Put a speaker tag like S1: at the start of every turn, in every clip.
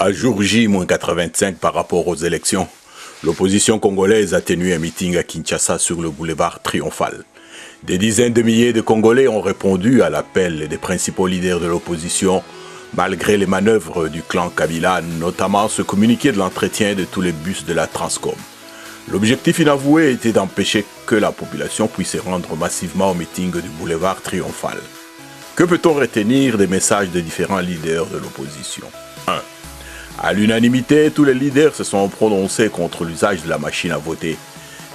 S1: À jour J-85 par rapport aux élections, l'opposition congolaise a tenu un meeting à Kinshasa sur le boulevard Triomphal. Des dizaines de milliers de Congolais ont répondu à l'appel des principaux leaders de l'opposition, malgré les manœuvres du clan Kabila, notamment ce communiqué de l'entretien de tous les bus de la Transcom. L'objectif inavoué était d'empêcher que la population puisse se rendre massivement au meeting du boulevard Triomphal. Que peut-on retenir des messages des différents leaders de l'opposition? 1. À l'unanimité, tous les leaders se sont prononcés contre l'usage de la machine à voter.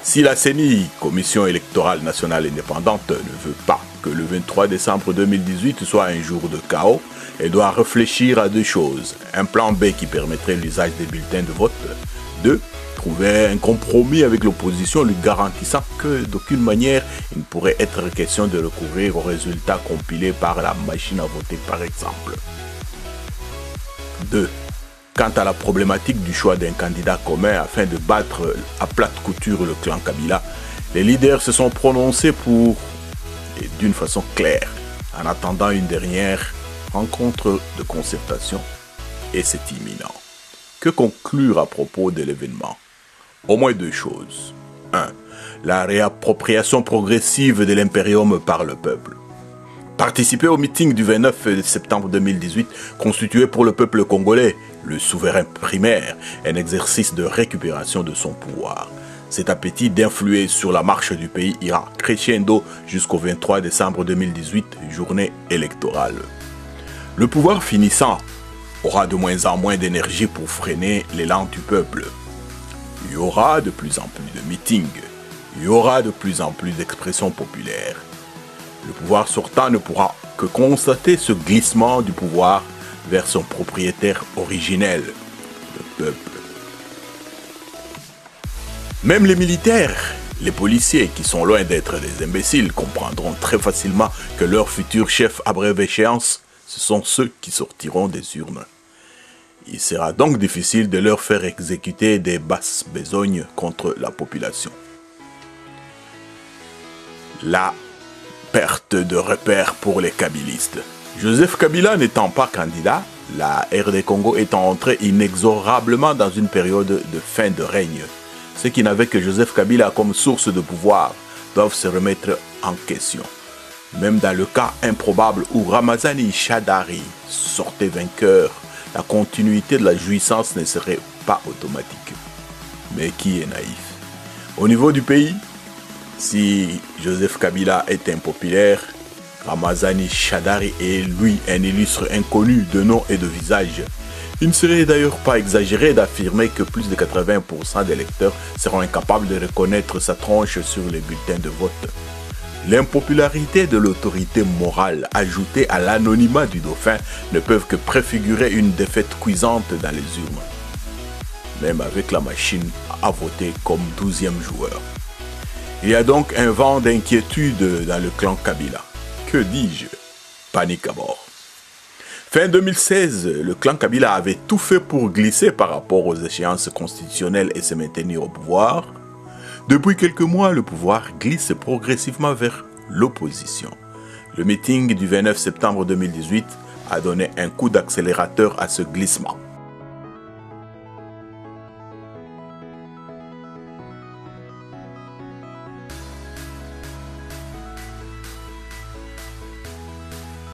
S1: Si la CENI, Commission électorale nationale indépendante, ne veut pas que le 23 décembre 2018 soit un jour de chaos, elle doit réfléchir à deux choses. Un plan B qui permettrait l'usage des bulletins de vote. 2. Trouver un compromis avec l'opposition lui garantissant que d'aucune manière il ne pourrait être question de recourir aux résultats compilés par la machine à voter par exemple. 2. Quant à la problématique du choix d'un candidat commun afin de battre à plate couture le clan Kabila, les leaders se sont prononcés pour, et d'une façon claire, en attendant une dernière rencontre de concertation, et c'est imminent. Que conclure à propos de l'événement? Au moins deux choses. 1. La réappropriation progressive de l'impérium par le peuple. Participer au meeting du 29 septembre 2018 constitué pour le peuple congolais, le souverain primaire, un exercice de récupération de son pouvoir. Cet appétit d'influer sur la marche du pays ira crescendo jusqu'au 23 décembre 2018, journée électorale. Le pouvoir finissant aura de moins en moins d'énergie pour freiner l'élan du peuple. Il y aura de plus en plus de meetings, il y aura de plus en plus d'expressions populaires. Le pouvoir sortant ne pourra que constater ce glissement du pouvoir vers son propriétaire originel, le peuple. Même les militaires, les policiers qui sont loin d'être des imbéciles comprendront très facilement que leurs futurs chefs à brève échéance, ce sont ceux qui sortiront des urnes. Il sera donc difficile de leur faire exécuter des basses besognes contre la population. La perte de repères pour les kabylistes. Joseph Kabila n'étant pas candidat, la RD Congo étant entrée inexorablement dans une période de fin de règne. Ceux qui n'avaient que Joseph Kabila comme source de pouvoir doivent se remettre en question. Même dans le cas improbable où Ramazani Shadari sortait vainqueur, la continuité de la jouissance ne serait pas automatique. Mais qui est naïf? Au niveau du pays, si Joseph Kabila est impopulaire, Ramazani Shadari est lui un illustre inconnu de nom et de visage. Il ne serait d'ailleurs pas exagéré d'affirmer que plus de 80% des électeurs seront incapables de reconnaître sa tronche sur les bulletins de vote. L'impopularité de l'autorité morale ajoutée à l'anonymat du dauphin ne peuvent que préfigurer une défaite cuisante dans les urnes, même avec la machine à voter comme 12e joueur. Il y a donc un vent d'inquiétude dans le clan Kabila. Que dis-je? Panique à bord. Fin 2016, le clan Kabila avait tout fait pour glisser par rapport aux échéances constitutionnelles et se maintenir au pouvoir. Depuis quelques mois, le pouvoir glisse progressivement vers l'opposition. Le meeting du 29 septembre 2018 a donné un coup d'accélérateur à ce glissement.